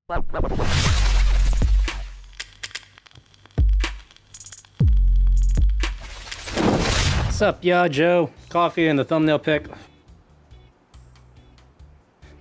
What's up, y'all? Joe. Coffee and the thumbnail pic.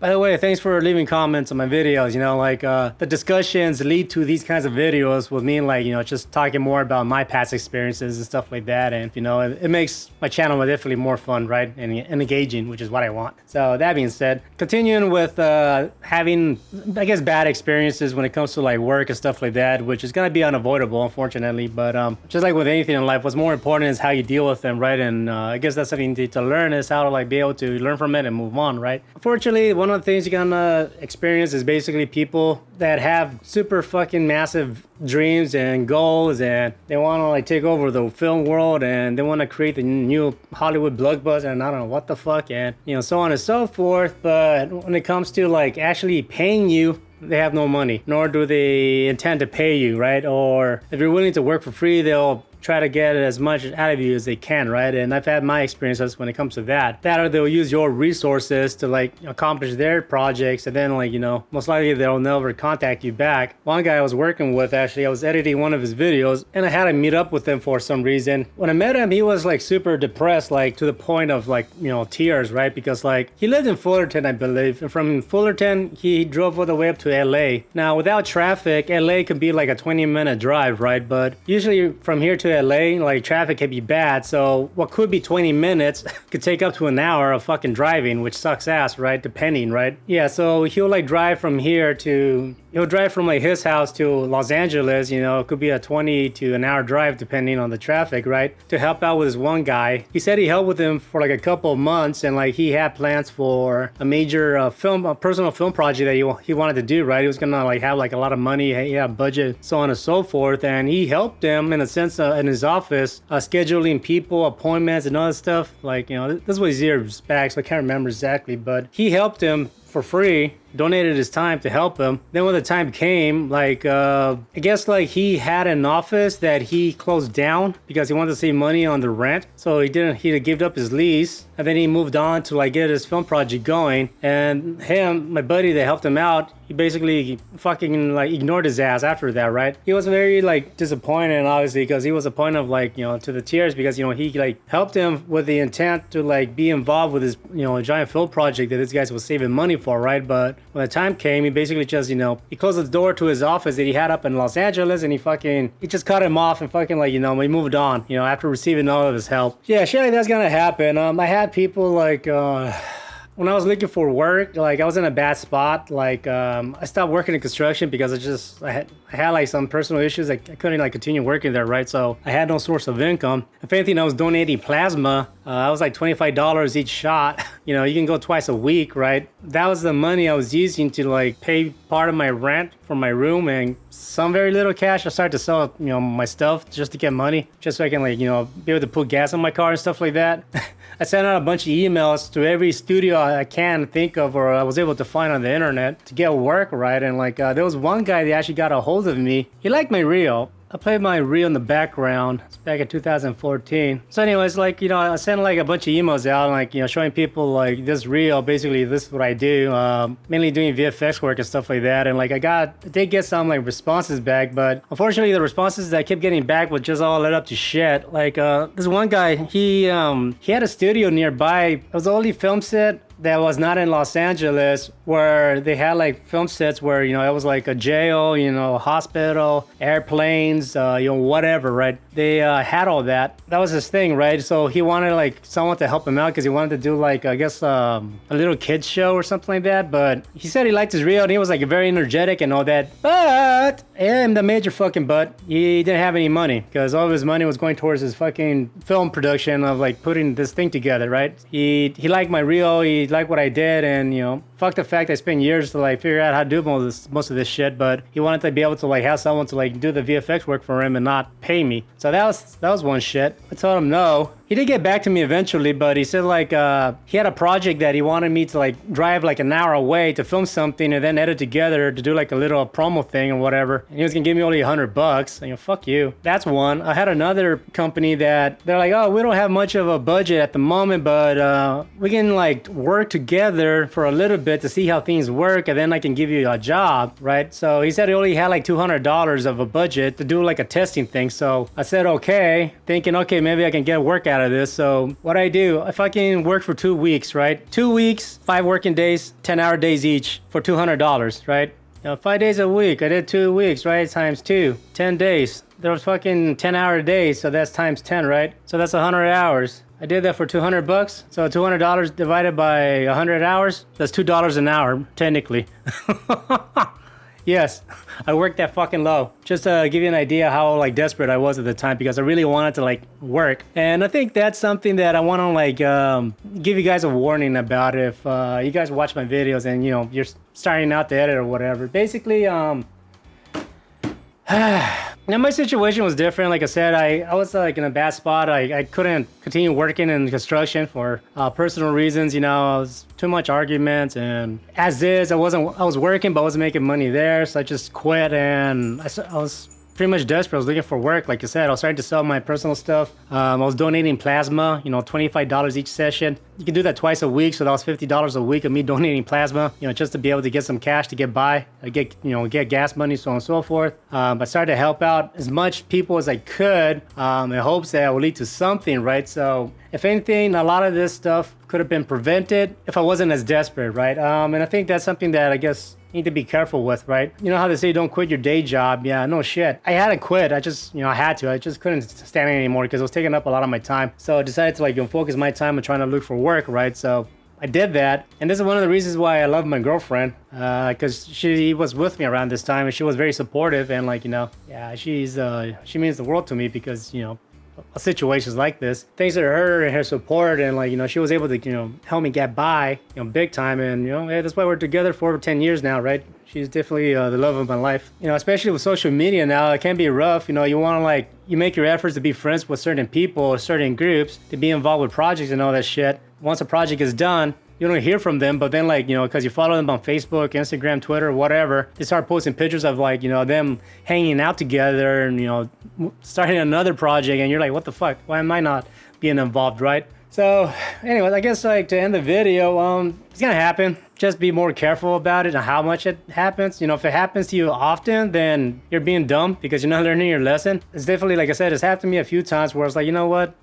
By the way, thanks for leaving comments on my videos. You know, like the discussions lead to these kinds of videos with me, like, you know, just talking more about my past experiences and stuff like that. And, you know, it makes my channel definitely more fun, right? And engaging, which is what I want. So that being said, continuing with having, I guess, bad experiences when it comes to like work and stuff like that, which is going to be unavoidable, unfortunately. But just like with anything in life, what's more important is how you deal with them, right? And I guess that's something to learn, is how to like be able to learn from it and move on, right? Unfortunately, one of the things you're gonna experience is basically people that have super fucking massive dreams and goals, and they want to like take over the film world, and they want to create the new Hollywood blockbuster, and I don't know what the fuck, and you know, so on and so forth. But when it comes to like actually paying you, they have no money, nor do they intend to pay you, right? Or if you're willing to work for free, they'll try to get as much out of you as they can, right? And I've had my experiences when it comes to that. That, or they'll use your resources to like accomplish their projects, and then like, you know, most likely they'll never contact you back. One guy I was working with, actually, I was editing one of his videos, and I had to meet up with him for some reason. When I met him, he was like super depressed, like to the point of like, you know, tears, right? Because like he lived in Fullerton, I believe, and from Fullerton he drove all the way up to LA. Now without traffic, LA could be like a 20-minute drive, right? But usually from here to LA, like traffic can be bad, so what could be 20 minutes could take up to an hour of fucking driving, which sucks ass, right? Depending, right? Yeah, so he'll like drive from here to, he'll drive from like his house to Los Angeles, you know, it could be a 20 to an hour drive depending on the traffic, right? To help out with this one guy. He said he helped with him for like a couple of months, and like he had plans for a major a personal film project that he wanted to do, right? He was gonna like have like a lot of money, he had a budget, so on and so forth, and he helped him in a sense in his office, scheduling people, appointments, and other stuff. Like, you know, this is what his years back, so I can't remember exactly, but he helped him for free, donated his time to help him. Then when the time came, like I guess like he had an office that he closed down because he wanted to save money on the rent, so he gave up his lease, and then he moved on to like get his film project going. And him, my buddy that helped him out, he basically fucking like ignored his ass after that, right? He was very like disappointed, obviously, because he was a point of like, you know, to the tears, because, you know, he like helped him with the intent to like be involved with his, you know, giant film project that this guy was saving money for, right? But when the time came, he basically just, you know, he closed the door to his office that he had up in Los Angeles, and he just cut him off and fucking like, you know, he moved on, you know, after receiving all of his help. Yeah, shit like that's gonna happen. I had people like when I was looking for work, like I was in a bad spot. Like I stopped working in construction because I had like some personal issues. I couldn't like continue working there, right? So I had no source of income. If anything, I was donating plasma. I was like $25 each shot. You know, you can go twice a week, right? That was the money I was using to like pay part of my rent for my room, and some very little cash. I started to sell, you know, my stuff just to get money, just so I can like, you know, be able to put gas in my car and stuff like that. I sent out a bunch of emails to every studio I can think of, or I was able to find on the internet, to get work, right? And like there was one guy that actually got a hold of me. He liked my reel. I played my reel in the background. It's back in 2014. So anyways, like, you know, I sent like a bunch of emails out, like, you know, showing people like this reel, basically this is what I do, mainly doing VFX work and stuff like that. And like I did get some like responses back, but unfortunately the responses that I kept getting back was just all led up to shit. Like this one guy, he had a studio nearby. It was the only film set that was not in Los Angeles, where they had like film sets where, you know, it was like a jail, you know, a hospital, airplanes, you know, whatever, right? They had all that. That was his thing, right? So he wanted like someone to help him out because he wanted to do like, I guess, a little kids show or something like that. But he said he liked his reel and he was like very energetic and all that. But, and the major fucking but, he didn't have any money because all of his money was going towards his fucking film production of like putting this thing together, right? He liked my reel. He liked what I did, and, you know, fuck the fact I spent years to like figure out how to do most of this shit, but he wanted to be able to like have someone to like do the VFX work for him and not pay me. So that was one shit. I told him no. He did get back to me eventually, but he said like he had a project that he wanted me to like drive like an hour away to film something and then edit together to do like a little promo thing or whatever. And he was gonna give me only $100. You know, fuck you. That's one. I had another company that they're like, oh, we don't have much of a budget at the moment, but we can like work together for a little bit bit to see how things work, and then I can give you a job, right? So he said he only had like $200 of a budget to do like a testing thing. So I said, okay, thinking, okay, maybe I can get work out of this. So what I do, if I can work for 2 weeks, right? 2 weeks, 5 working days, 10-hour days each for $200, right? 5 days a week, I did 2 weeks, right? Times 2, 10 days. There was fucking 10-hour days, so that's times 10, right? So that's 100 hours. I did that for $200. So $200 divided by 100 hours, that's $2 an hour, technically. Yes, I worked that fucking low. Just to give you an idea how like desperate I was at the time, because I really wanted to like work. And I think that's something that I want to like give you guys a warning about if you guys watch my videos and you know you're starting out to edit or whatever. Basically, now my situation was different. Like I said, I was like in a bad spot. I couldn't continue working in construction for personal reasons. You know, I was too much arguments, and as is, I was working, but I wasn't making money there. So I just quit, and I was pretty much desperate. I was looking for work. Like I said, I was starting to sell my personal stuff. I was donating plasma, you know, $25 each session. You can do that twice a week. So that was $50 a week of me donating plasma, you know, just to be able to get some cash to get by, get gas money, so on and so forth. I started to help out as much people as I could in hopes that it would lead to something, right? So if anything, a lot of this stuff could have been prevented if I wasn't as desperate, right? And I think that's something that I guess you need to be careful with, right? You know how they say don't quit your day job? Yeah, no shit. I had to quit. I just, I had to. I just couldn't stand it anymore because it was taking up a lot of my time. So I decided to like focus my time on trying to look for work, right? So I did that. And this is one of the reasons why I love my girlfriend, because she was with me around this time and she was very supportive and like, yeah, she means the world to me because, situations like this, thanks to her and her support and like, she was able to, help me get by, big time. And, yeah, that's why we're together for over 10 years now, right? She's definitely the love of my life. Especially with social media now, it can be rough. You want to you make your efforts to be friends with certain people or certain groups, to be involved with projects and all that shit. Once a project is done, you don't hear from them, but then because you follow them on Facebook, Instagram, Twitter, whatever, they start posting pictures of them hanging out together and, starting another project, and you're like, what the fuck? Why am I not being involved, right? So anyways, I guess to end the video, it's gonna happen. Just be more careful about it and how much it happens. If it happens to you often, then you're being dumb because you're not learning your lesson. It's definitely, like I said, it's happened to me a few times where it's like, you know what?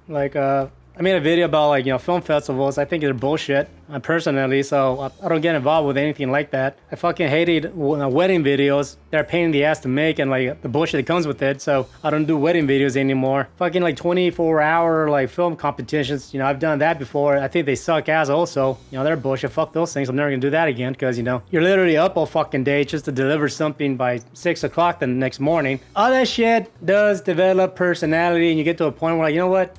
I made a video about film festivals. I think they're bullshit personally, so I don't get involved with anything like that. I fucking hated wedding videos. They're a pain in the ass to make and the bullshit that comes with it, so I don't do wedding videos anymore. Fucking 24-hour film competitions, I've done that before. I think they suck ass also. They're bullshit. Fuck those things. I'm never gonna do that again because, you're literally up all fucking day just to deliver something by 6 o'clock the next morning. All that shit does develop personality, and you get to a point where you know what?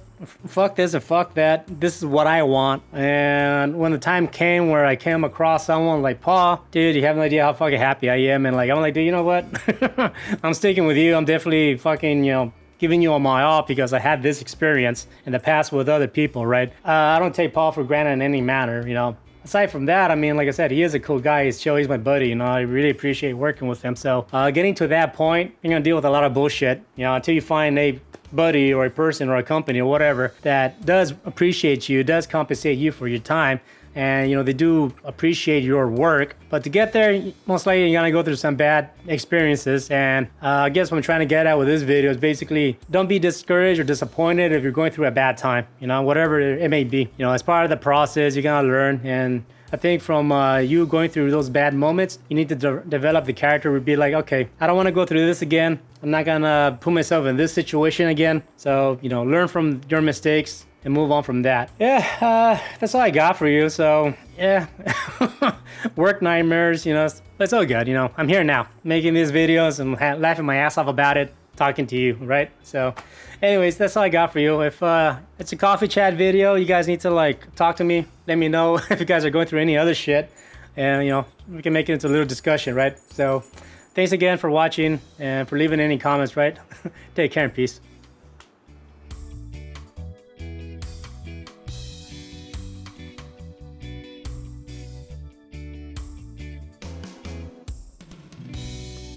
Fuck this and fuck that. This is what I want. And when the time came where I came across someone like Paul, dude, you have no idea how fucking happy I am. And I'm like, dude, you know what? I'm sticking with you. I'm definitely fucking, giving you all my all because I had this experience in the past with other people, right? I don't take Paul for granted in any manner, Aside from that, like I said, he is a cool guy. He's chill. He's my buddy. I really appreciate working with him. So getting to that point, you're going to deal with a lot of bullshit, until you find a buddy or a person or a company or whatever that does appreciate you, does compensate you for your time. And, they do appreciate your work. But to get there, most likely you're going to go through some bad experiences. And I guess what I'm trying to get at with this video is basically don't be discouraged or disappointed if you're going through a bad time, whatever it may be. As part of the process, you're going to learn. And I think from you going through those bad moments, you need to develop the character to be like, okay, I don't want to go through this again. I'm not going to put myself in this situation again. So, learn from your mistakes and move on from that. Yeah, that's all I got for you. So, yeah, work nightmares, it's all good. I'm here now making these videos and laughing my ass off about it, talking to you, right? So, anyways, that's all I got for you. If it's a coffee chat video, you guys need to talk to me. Let me know if you guys are going through any other shit. And, we can make it into a little discussion, right? So, thanks again for watching and for leaving any comments, right? Take care and peace.